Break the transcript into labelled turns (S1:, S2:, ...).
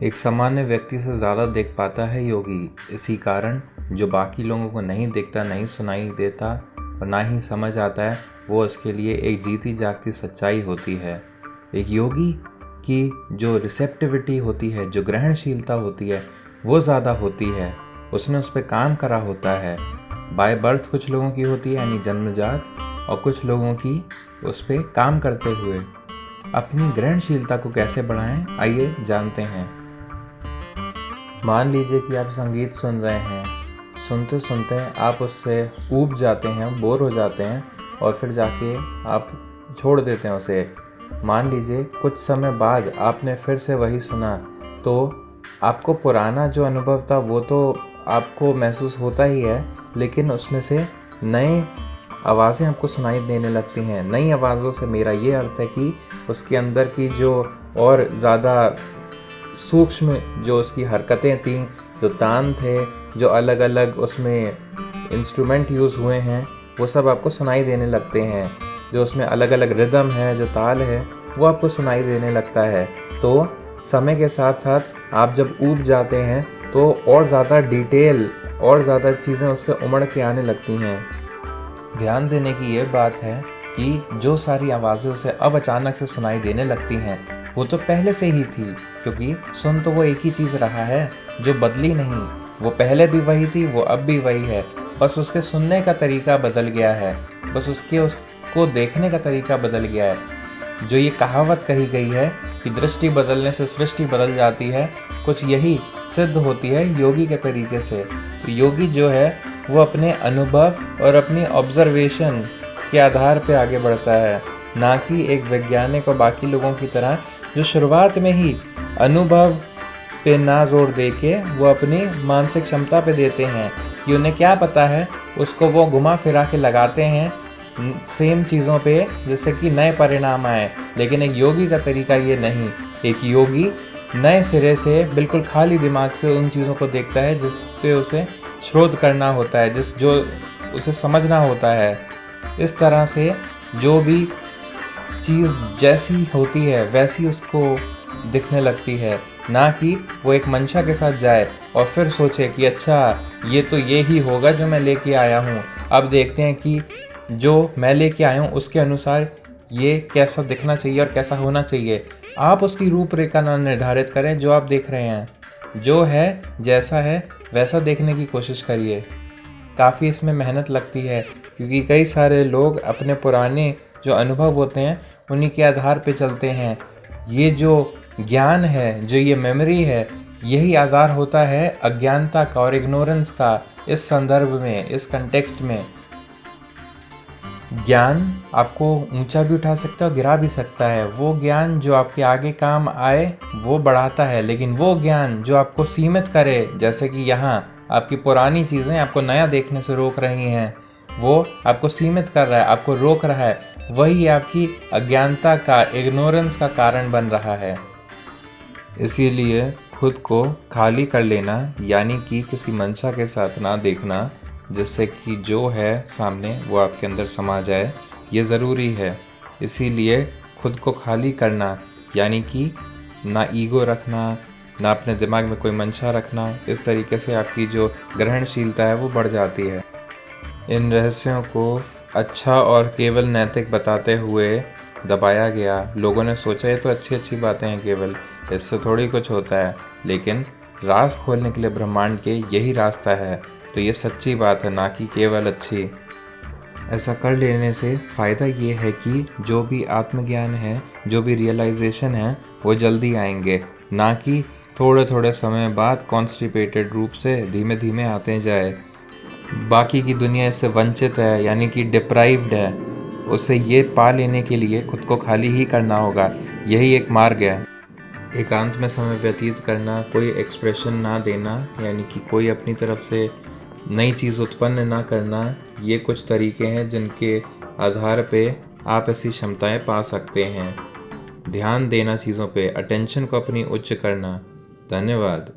S1: एक सामान्य व्यक्ति से ज़्यादा देख पाता है योगी। इसी कारण जो बाकी लोगों को नहीं दिखता, नहीं सुनाई देता और ना ही समझ आता है, वो उसके लिए एक जीती जागती सच्चाई होती है। एक योगी की जो रिसेप्टिविटी होती है, जो ग्रहणशीलता होती है, वो ज़्यादा होती है। उसने उस पर काम करा होता है। बाय बर्थ कुछ लोगों की होती है, यानी जन्मजात, और कुछ लोगों की उस पर काम करते हुए। अपनी ग्रहणशीलता को कैसे बढ़ाएं, आइए जानते हैं। मान लीजिए कि आप संगीत सुन रहे हैं, सुनते सुनते आप उससे ऊब जाते हैं, बोर हो जाते हैं और फिर जाके आप छोड़ देते हैं उसे। मान लीजिए कुछ समय बाद आपने फिर से वही सुना, तो आपको पुराना जो अनुभव था वो तो आपको महसूस होता ही है, लेकिन उसमें से नए आवाज़ें आपको सुनाई देने लगती हैं। नई आवाज़ों से मेरा ये अर्थ है कि उसके अंदर की जो और ज़्यादा सूक्ष्म जो उसकी हरकतें थीं, जो तान थे, जो अलग अलग उसमें इंस्ट्रूमेंट यूज़ हुए हैं, वो सब आपको सुनाई देने लगते हैं। जो उसमें अलग अलग रिदम है, जो ताल है, वो आपको सुनाई देने लगता है। तो समय के साथ साथ आप जब ऊब जाते हैं तो और ज़्यादा डिटेल और ज़्यादा चीज़ें उससे उमड़ के आने लगती हैं। ध्यान देने की ये बात है कि जो सारी आवाज़ें उसे अब अचानक से सुनाई देने लगती हैं, वो तो पहले से ही थी, क्योंकि सुन तो वो एक ही चीज़ रहा है जो बदली नहीं। वो पहले भी वही थी, वो अब भी वही है, बस उसके सुनने का तरीका बदल गया है, बस उसको देखने का तरीका बदल गया है। जो ये कहावत कही गई है कि दृष्टि बदलने से सृष्टि बदल जाती है, कुछ यही सिद्ध होती है योगी के तरीके से। तो योगी जो है वो अपने अनुभव और अपनी ऑब्जर्वेशन के आधार पे आगे बढ़ता है, ना कि एक वैज्ञानिक और बाकी लोगों की तरह जो शुरुआत में ही अनुभव पे ना जोर दे के वो अपनी मानसिक क्षमता पे देते हैं कि उन्हें क्या पता है, उसको वो घुमा फिरा के लगाते हैं सेम चीज़ों पे जिससे कि नए परिणाम आए। लेकिन एक योगी का तरीका ये नहीं। एक योगी नए सिरे से बिल्कुल खाली दिमाग से उन चीज़ों को देखता है जिस पे उसे शोध करना होता है, जो उसे समझना होता है। इस तरह से जो भी चीज़ जैसी होती है वैसी उसको दिखने लगती है, ना कि वो एक मंशा के साथ जाए और फिर सोचे कि अच्छा ये तो ये ही होगा जो मैं लेके आया हूँ, अब देखते हैं कि जो मैं लेके आया हूँ उसके अनुसार ये कैसा दिखना चाहिए और कैसा होना चाहिए। आप उसकी रूपरेखा ना निर्धारित करें। जो आप देख रहे हैं, जो है जैसा है वैसा देखने की कोशिश करिए। काफ़ी इसमें मेहनत लगती है, क्योंकि कई सारे लोग अपने पुराने जो अनुभव होते हैं उन्हीं के आधार पे चलते हैं। ये जो ज्ञान है, जो ये मेमोरी है, यही आधार होता है अज्ञानता का और इग्नोरेंस का। इस संदर्भ में, इस कंटेक्स्ट में ज्ञान आपको ऊंचा भी उठा सकता है और गिरा भी सकता है। वो ज्ञान जो आपके आगे काम आए वो बढ़ाता है, लेकिन वो ज्ञान जो आपको सीमित करे, जैसे कि यहाँ आपकी पुरानी चीज़ें आपको नया देखने से रोक रही हैं, वो आपको सीमित कर रहा है, आपको रोक रहा है, वही आपकी अज्ञानता का, इग्नोरेंस का कारण बन रहा है। इसीलिए खुद को खाली कर लेना, यानी कि किसी मंशा के साथ ना देखना जिससे कि जो है सामने वो आपके अंदर समा जाए, ये ज़रूरी है। इसीलिए खुद को खाली करना, यानी कि ना ईगो रखना, ना अपने दिमाग में कोई मंशा रखना, इस तरीके से आपकी जो ग्रहणशीलता है वो बढ़ जाती है। इन रहस्यों को अच्छा और केवल नैतिक बताते हुए दबाया गया। लोगों ने सोचा ये तो अच्छी अच्छी बातें हैं, केवल इससे थोड़ी कुछ होता है, लेकिन राज खोलने के लिए ब्रह्मांड के यही रास्ता है। तो ये सच्ची बात है, ना कि केवल अच्छी। ऐसा कर लेने से फ़ायदा ये है कि जो भी आत्मज्ञान है, जो भी रियलाइजेशन है, वो जल्दी आएंगे, ना कि थोड़े थोड़े समय बाद कॉन्स्टिपेटेड रूप से धीमे धीमे आते जाए। बाकी की दुनिया इससे वंचित है, यानी कि डिप्राइव्ड है। उसे ये पा लेने के लिए खुद को खाली ही करना होगा। यही एक मार्ग है। एकांत में समय व्यतीत करना, कोई एक्सप्रेशन ना देना, यानी कि कोई अपनी तरफ से नई चीज़ उत्पन्न ना करना, ये कुछ तरीके हैं जिनके आधार पे आप ऐसी क्षमताएं पा सकते हैं। ध्यान देना चीज़ों पे, अटेंशन को अपनी उच्च करना। धन्यवाद।